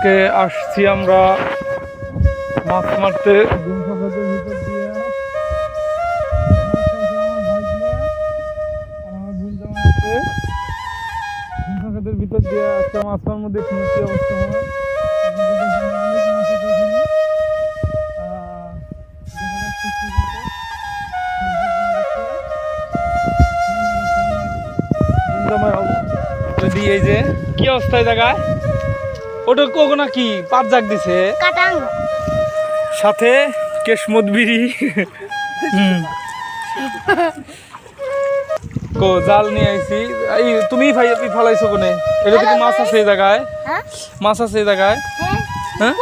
আজকে আসছি আমরা মাছ মারতে ভিতর দিয়ে ভিতর দিয়ে আজকে মাছ মারার মধ্যে কি অবস্থা হয় এই যে কি অবস্থায় জায়গায় ওটা কোকোনা কি পাঁচ জাগ দিছে সাথে কেশমত বিড়ি কো জাল নিয়ে আইছি এই তুমি ফালাইছো কোনে এটা থেকে মাছ আছে এই জায়গায় মাছ আছে এই জায়গায় হ্যাঁ